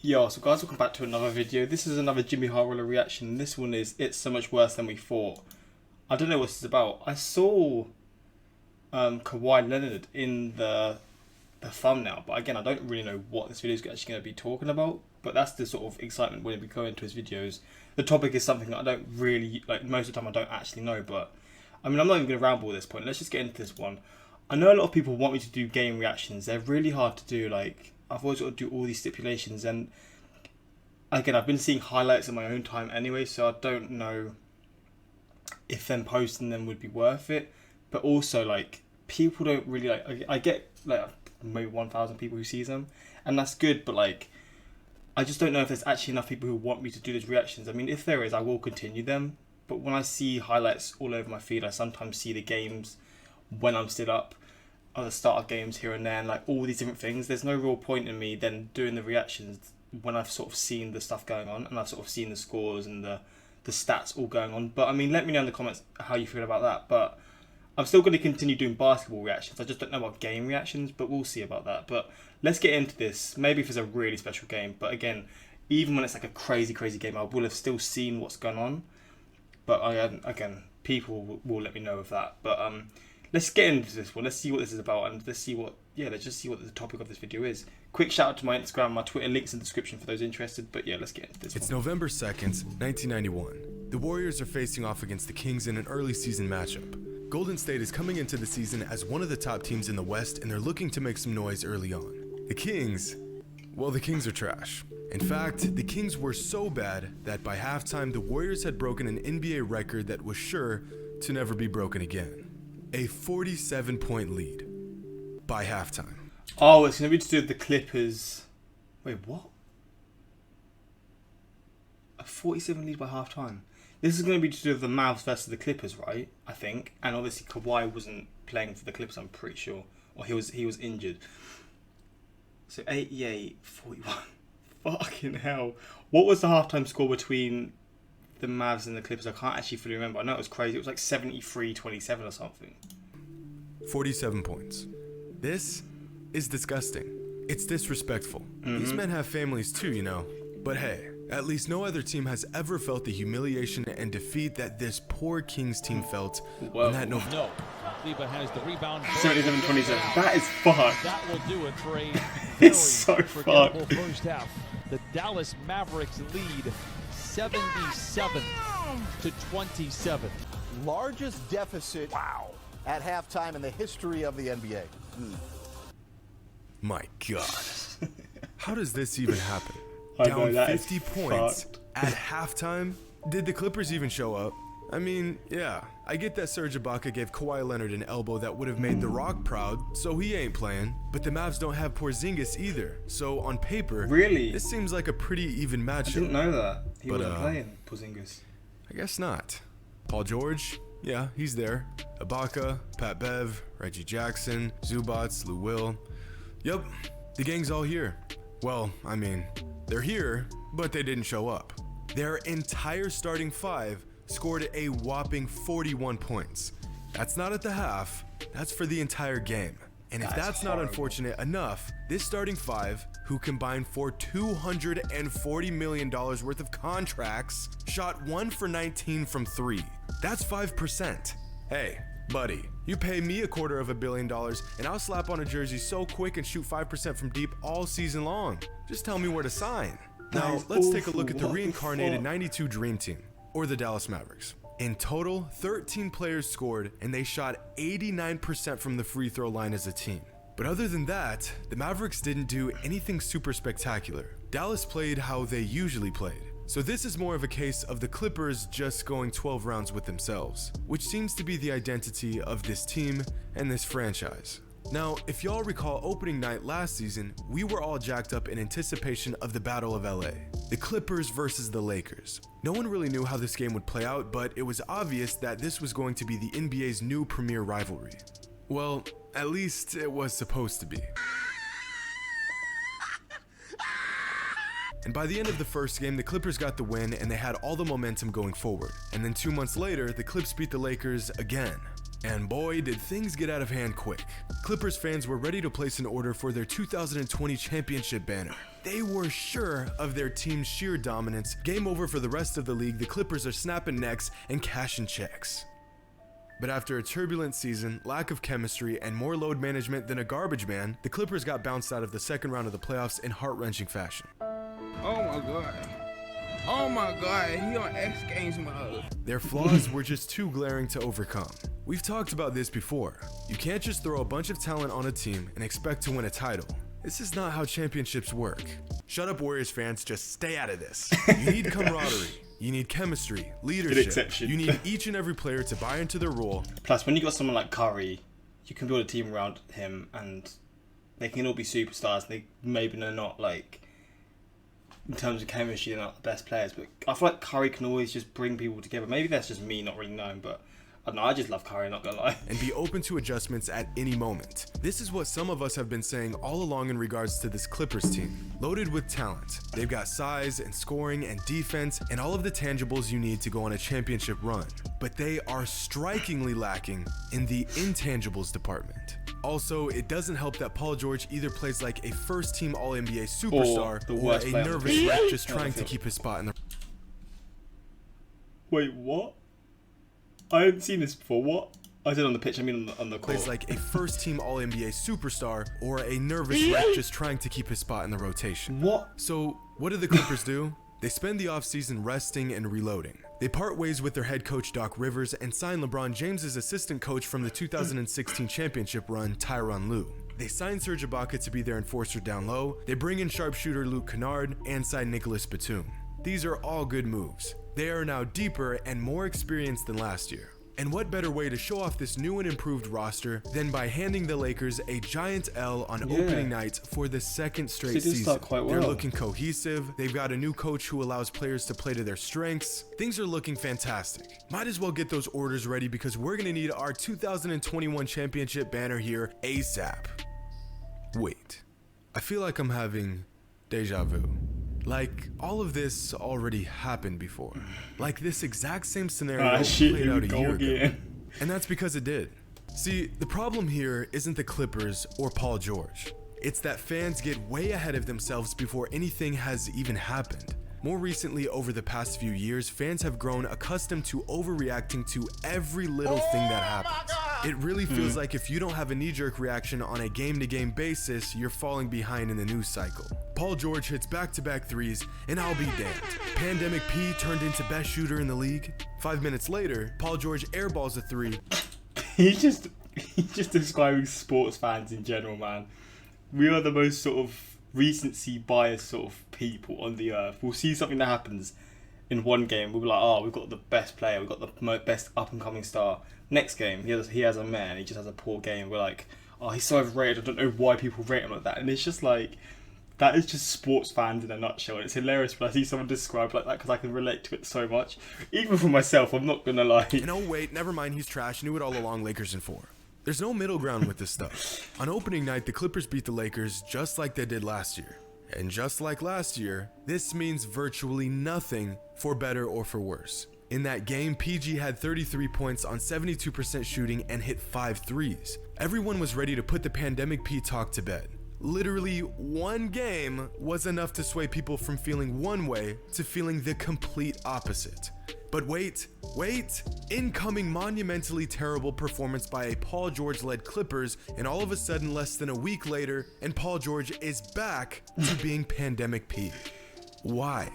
Yo, so guys, welcome back to another video. This is another JxmyHighroller reaction. This one is It's So Much Worse Than We Thought. I don't know what this is about. I saw Kawhi Leonard in the thumbnail, but again, I don't really know what this video is actually going to be talking about. But that's the sort of excitement when we go into his videos. The topic is something that I don't really, like, most of the time I don't actually know, but I mean, I'm not even going to ramble at this point. Let's just get into this one. I know a lot of people want me to do game reactions. They're really hard to do. Like, I've always got to do all these stipulations, and again, I've been seeing highlights in my own time anyway, so I don't know if them posting them would be worth it. But also, like, people don't really like. I get like maybe 1,000 people who sees them, and that's good. But like, I just don't know if there's actually enough people who want me to do these reactions. I mean, if there is, I will continue them. But when I see highlights all over my feed, I sometimes see the games when I'm still up, or the start of games here and there, and like all these different things. There's no real point in me then doing the reactions when I've sort of seen the stuff going on, and I've sort of seen the scores and the stats all going on. But I mean, let me know in the comments how you feel about that. But I'm still going to continue doing basketball reactions. I just don't know about game reactions, but we'll see about that. But let's get into this. Maybe if it's a really special game. But again, even when it's like a crazy game, I will have still seen what's going on. But again, people will let me know of that. But let's get into this one. Let's see what this is about, and let's just see what the topic of this video is. Quick shout out to my Instagram, my Twitter, links in the description for those interested. But yeah, let's get into this one. It's November 2nd, 1991. The Warriors are facing off against the Kings in an early season matchup. Golden State is coming into the season as one of the top teams in the West, and they're looking to make some noise early on. The Kings are trash. In fact, the Kings were so bad that by halftime, the Warriors had broken an NBA record that was sure to never be broken again. A 47-point lead by halftime. Oh, it's going to be to do with the Clippers. Wait, what? A 47 lead by halftime. This is going to be to do with the Mavs versus the Clippers, right? I think. And obviously Kawhi wasn't playing for the Clippers, I'm pretty sure. Or he was injured. So 88, 41. Fucking hell. What was the halftime score between the Mavs and the Clippers? I can't actually fully remember. I know it was crazy. It was like 73-27 or something. 47 points. This is disgusting. It's disrespectful. These men have families too, you know. But hey, at least no other team has ever felt the humiliation and defeat that this poor Kings team felt on that November. No. Leva has the rebound. 77-27. That is fucked. That will do it for a It's so forgettable fucked. first half. The Dallas Mavericks lead 77-27. Largest deficit at halftime in the history of the NBA. My God. How does this even happen? I know, Down that 50 is points fucked. at halftime? Did the Clippers even show up? I mean, yeah, I get that Serge Ibaka gave Kawhi Leonard an elbow that would have made The Rock proud, so he ain't playing. But the Mavs don't have Porzingis either, so on paper, Really? this seems like a pretty even matchup. I didn't know that. He wasn't playing Porzingis. I guess not. Paul George, yeah, he's there. Ibaka, Pat Bev, Reggie Jackson, Zubats, Lou Will. Yep, the gang's all here. Well, I mean, they're here, but they didn't show up. Their entire starting five scored a whopping 41 points. That's not at the half, that's for the entire game. And if that's not unfortunate enough, this starting five, who combined for $240 million worth of contracts, shot 1 for 19 from 3. That's 5%. Hey, buddy, you pay me $250 million and I'll slap on a jersey so quick and shoot 5% from deep all season long. Just tell me where to sign. Now, let's take a look at the reincarnated 92 Dream Team, or the Dallas Mavericks. In total, 13 players scored, and they shot 89% from the free throw line as a team. But other than that, the Mavericks didn't do anything super spectacular. Dallas played how they usually played. So this is more of a case of the Clippers just going 12 rounds with themselves, which seems to be the identity of this team and this franchise. Now, if y'all recall opening night last season, we were all jacked up in anticipation of the Battle of LA, the Clippers versus the Lakers. No one really knew how this game would play out, but it was obvious that this was going to be the NBA's new premier rivalry. Well, at least it was supposed to be. And by the end of the first game, the Clippers got the win and they had all the momentum going forward. And then 2 months later, the Clips beat the Lakers again. And boy, did things get out of hand quick. Clippers fans were ready to place an order for their 2020 championship banner. They were sure of their team's sheer dominance. Game over for the rest of the league. The Clippers are snapping necks and cashing checks. But after a turbulent season, lack of chemistry, and more load management than a garbage man, the Clippers got bounced out of the second round of the playoffs in heart-wrenching fashion. Oh my god. Oh my god, he on X Games mode. Their flaws were just too glaring to overcome. We've talked about this before. You can't just throw a bunch of talent on a team and expect to win a title. This is not how championships work. Shut up, Warriors fans, just stay out of this. You need camaraderie. You need chemistry, leadership. You need each and every player to buy into their role. Plus, when you got someone like Curry, you can build a team around him, and they can all be superstars. Maybe they're not, like, in terms of chemistry, they're not the best players, but I feel like Curry can always just bring people together. Maybe that's just me not really knowing, but I don't know, I just love Curry, not gonna lie. And be open to adjustments at any moment. This is what some of us have been saying all along in regards to this Clippers team. Loaded with talent. They've got size and scoring and defense and all of the tangibles you need to go on a championship run. But they are strikingly lacking in the intangibles department. Also, it doesn't help that Paul George either plays like a first-team All-NBA superstar or a nervous wreck just trying to keep his spot in the... Wait, what? I hadn't seen this before. What? I did on the pitch, I mean on the court. Plays like a first-team All-NBA superstar or a nervous wreck just trying to keep his spot in the rotation. What? So, what do the Clippers do? They spend the offseason resting and reloading. They part ways with their head coach Doc Rivers and sign LeBron James's assistant coach from the 2016 championship run, Tyronn Lue. They sign Serge Ibaka to be their enforcer down low. They bring in sharpshooter Luke Kennard and sign Nicholas Batum. These are all good moves. They are now deeper and more experienced than last year. And what better way to show off this new and improved roster than by handing the Lakers a giant L on opening night for the second straight season. They're looking cohesive. They've got a new coach who allows players to play to their strengths. Things are looking fantastic. Might as well get those orders ready because we're going to need our 2021 championship banner here ASAP. Wait, I feel like I'm having deja vu. Like, all of this already happened before. Like, this exact same scenario played out a year ago. And that's because it did. See, the problem here isn't the Clippers or Paul George. It's that fans get way ahead of themselves before anything has even happened. More recently, over the past few years, fans have grown accustomed to overreacting to every little thing that happens. It really feels like if you don't have a knee-jerk reaction on a game-to-game basis, you're falling behind in the news cycle. Paul George hits back-to-back threes, and I'll be damned. Pandemic P turned into best shooter in the league. 5 minutes later, Paul George airballs a three. He's just describing sports fans in general, man. We are the most sort of recency bias sort of people on the earth. We'll see something that happens in one game, we'll be like, oh, we've got the best player, we've got the best up-and-coming star. Next game, he has a man, he just has a poor game. We're like, oh, he's so overrated, I don't know why people rate him like that. And it's just like, that is just sports fans in a nutshell. And it's hilarious when I see someone described like that because I can relate to it so much. Even for myself, I'm not gonna lie. And oh wait, never mind, he's trash, knew it all along, Lakers in 4. There's no middle ground with this stuff. On opening night, the Clippers beat the Lakers just like they did last year. And just like last year, this means virtually nothing for better or for worse. In that game, PG had 33 points on 72% shooting and hit 5 threes. Everyone was ready to put the Pandemic P talk to bed. Literally one game was enough to sway people from feeling one way to feeling the complete opposite. But wait, incoming monumentally terrible performance by a Paul George-led Clippers, and all of a sudden less than a week later, and Paul George is back to being Pandemic P. Why?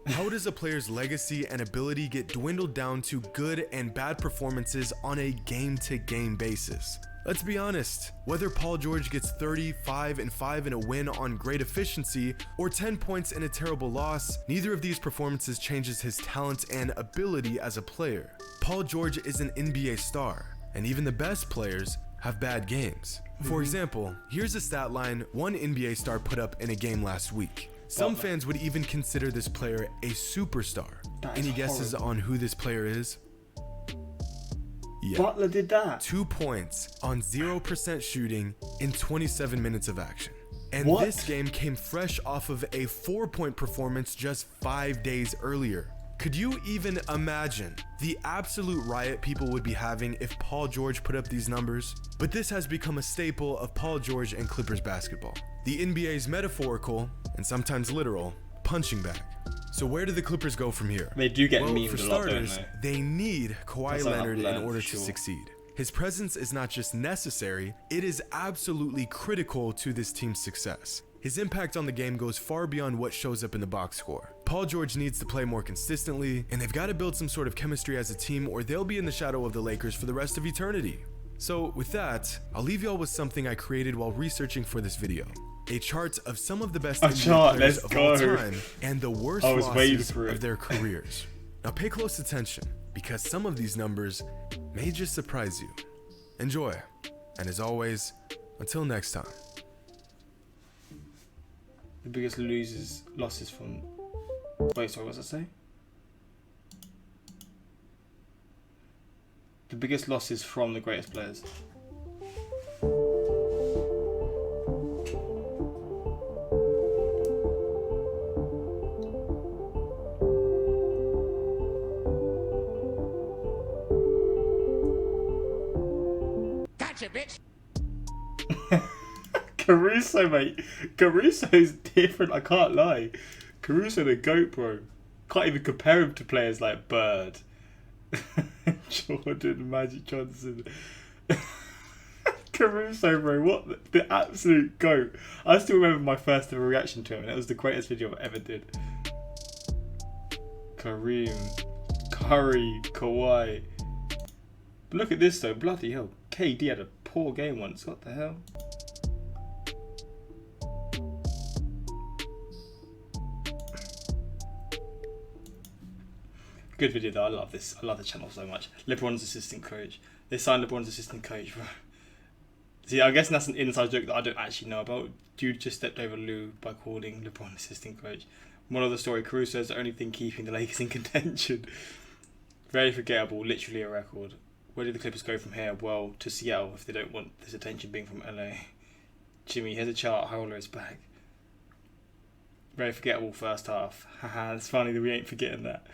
How does a player's legacy and ability get dwindled down to good and bad performances on a game-to-game basis? Let's be honest, whether Paul George gets 35 and 5 in a win on great efficiency or 10 points in a terrible loss, neither of these performances changes his talent and ability as a player. Paul George is an NBA star, and even the best players have bad games. For example, here's a stat line one NBA star put up in a game last week. Some fans would even consider this player a superstar. Any guesses on who this player is? Yeah. Butler did that. 2 points on 0% shooting in 27 minutes of action. And this game came fresh off of a 4-point performance just 5 days earlier. Could you even imagine the absolute riot people would be having if Paul George put up these numbers? But this has become a staple of Paul George and Clippers basketball. The NBA's metaphorical, and sometimes literal, punching bag. So where do the Clippers go from here? They do get well, memed for a lot, starters, don't they need Kawhi That's what I've Leonard in learned, order sure. to succeed. His presence is not just necessary, it is absolutely critical to this team's success. His impact on the game goes far beyond what shows up in the box score. Paul George needs to play more consistently, and they've got to build some sort of chemistry as a team or they'll be in the shadow of the Lakers for the rest of eternity. So with that, I'll leave y'all with something I created while researching for this video. A chart of some of the best NBA chart, players let's of all go. time and the worst I was waiting losses for it. of their careers. Now pay close attention, because some of these numbers may just surprise you. Enjoy, and as always, until next time. The biggest losses from... Wait, sorry, what was I say? The biggest losses from the greatest players. Gotcha, bitch! Caruso, mate. Caruso's different, I can't lie. Caruso the GOAT, bro. Can't even compare him to players like Bird, Jordan, Magic Johnson. Caruso, bro, what the absolute GOAT. I still remember my first ever reaction to him, and it was the greatest video I ever did. Kareem, Curry, Kawhi. But look at this though, bloody hell. KD had a poor game once, what the hell? Good video though, I love this. I love the channel so much. LeBron's assistant coach. They signed LeBron's assistant coach, bro. See, I guess that's an inside joke that I don't actually know about. Dude just stepped over Lou by calling LeBron assistant coach. Moral of the story, Caruso is the only thing keeping the Lakers in contention. Very forgettable, literally a record. Where do the Clippers go from here? Well, to Seattle if they don't want this attention being from LA. Jimmy, here's a chart, Highroller is back. Very forgettable first half. Haha, it's funny that we ain't forgetting that.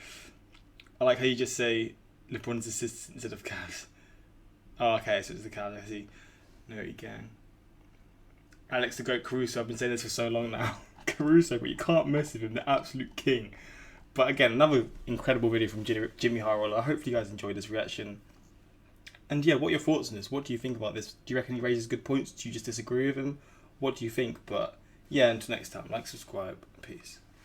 I like how you just say LeBron's assistant instead of Cavs. Oh, okay, so it's the Cavs, I see. Nerdy gang. Alex the GOAT Caruso, I've been saying this for so long now. Caruso, but you can't mess with him, the absolute king. But again, another incredible video from JxmyHighroller. I hope you guys enjoyed this reaction. And yeah, what are your thoughts on this? What do you think about this? Do you reckon he raises good points? Do you just disagree with him? What do you think? But yeah, until next time, like, subscribe, peace.